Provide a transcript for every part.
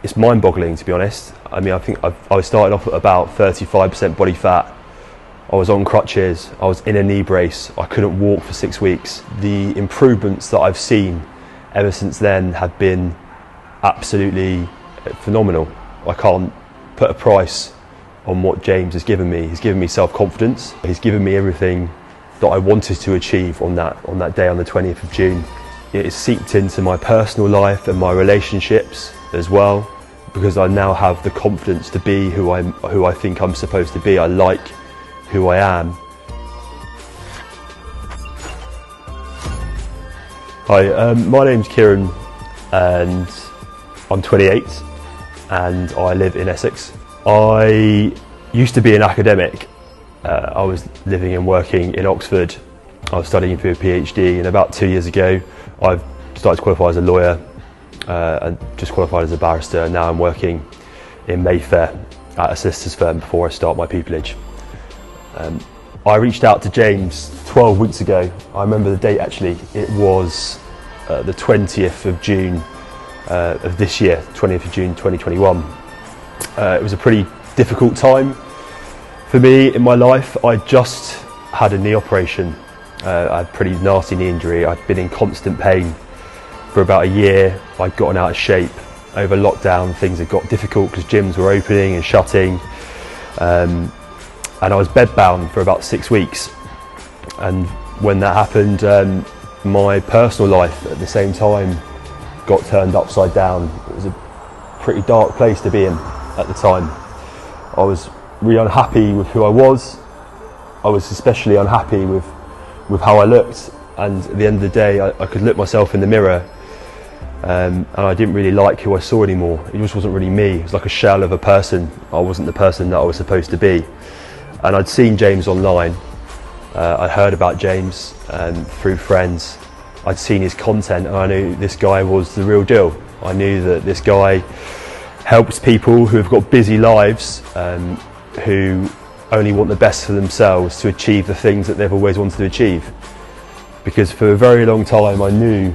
It's mind-boggling, to be honest. I mean, I think I started off at about 35% body fat. I was on crutches, I was in a knee brace, I couldn't walk for 6 weeks. The improvements that I've seen ever since then have been absolutely phenomenal. I can't put a price on what James has given me. He's given me self-confidence. He's given me everything that I wanted to achieve on that day on the 20th of June. It has seeped into my personal life and my relationships as well, because I now have the confidence to be who I think I'm supposed to be. I like who I am. Hi, my name's Kieran and I'm 28 and I live in Essex. I used to be an academic. I was living and working in Oxford. I was studying for a PhD, and about 2 years ago I've started to qualify as a lawyer and just qualified as a barrister, and now I'm working in Mayfair at a solicitor's firm before I start my pupillage. I reached out to James 12 weeks ago. I remember the date actually. It was the 20th of June of this year, 20th of June 2021. It was a pretty difficult time for me in my life. I just had a knee operation. I had a pretty nasty knee injury. I'd been in constant pain for about a year. I'd gotten out of shape over lockdown. Things had got difficult because gyms were opening and shutting. And I was bedbound for about 6 weeks. And when that happened, my personal life at the same time got turned upside down. It was a pretty dark place to be in at the time. I was really unhappy with who I was. I was especially unhappy with how I looked. And at the end of the day, I could look myself in the mirror and I didn't really like who I saw anymore. It just wasn't really me. It was like a shell of a person. I wasn't the person that I was supposed to be. And I'd seen James online. I heard about James through friends. I'd seen his content and I knew this guy was the real deal. I knew that this guy helps people who have got busy lives, who only want the best for themselves to achieve the things that they've always wanted to achieve. Because for a very long time I knew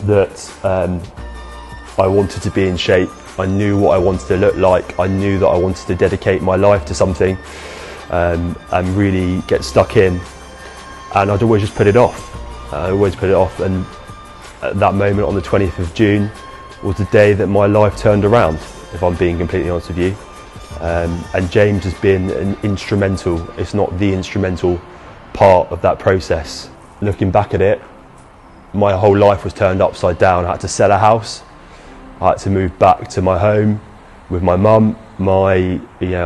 that I wanted to be in shape. I knew what I wanted to look like. I knew that I wanted to dedicate my life to something and really get stuck in. And I'd always just put it off. I always put it off. And at that moment on the 20th of June was the day that my life turned around, if I'm being completely honest with you. And James has been an instrumental, if not the instrumental part of that process. Looking back at it, my whole life was turned upside down. I had to sell a house. I had to move back to my home with my mum. I'm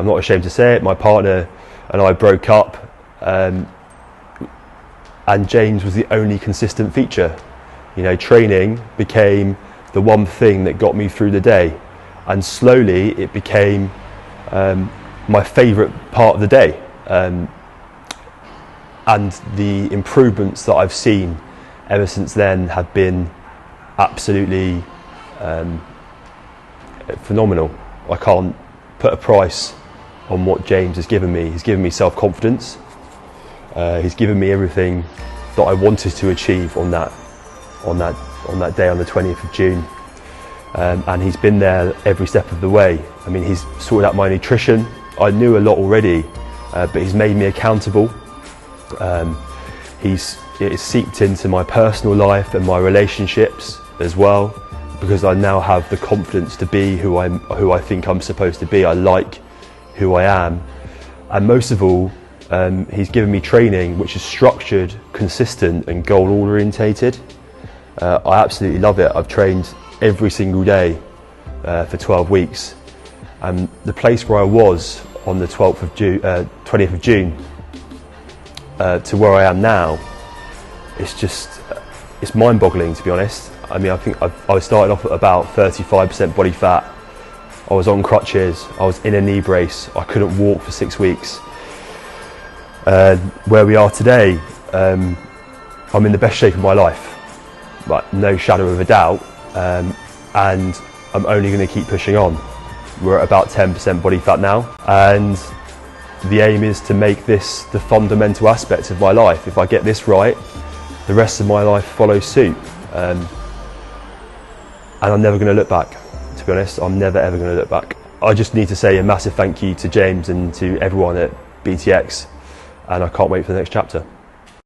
not ashamed to say it, my partner and I broke up, and James was the only consistent feature. Training became the one thing that got me through the day, and slowly it became my favourite part of the day. And the improvements that I've seen ever since then have been absolutely phenomenal. I can't put a price on what James has given me. He's given me self-confidence. He's given me everything that I wanted to achieve on that day on the 20th of June. And he's been there every step of the way. I mean, he's sorted out my nutrition. I knew a lot already, but he's made me accountable. It's seeped into my personal life and my relationships as well, because I now have the confidence to be who I think I'm supposed to be. I like who I am. And most of all, he's given me training which is structured, consistent and goal orientated. I absolutely love it. I've trained every single day for 12 weeks. And the place where I was on the 20th of June to where I am now, it's mind-boggling, to be honest. I mean, I think I started off at about 35% body fat. I was on crutches, I was in a knee brace, I couldn't walk for 6 weeks. Where we are today, I'm in the best shape of my life, but no shadow of a doubt, and I'm only going to keep pushing on. We're at about 10% body fat now, and the aim is to make this the fundamental aspect of my life. If I get this right, the rest of my life follows suit, and I'm never going to look back. to be honest. I'm never ever going to look back. I just need to say a massive thank you to James and to everyone at BTX, and I can't wait for the next chapter.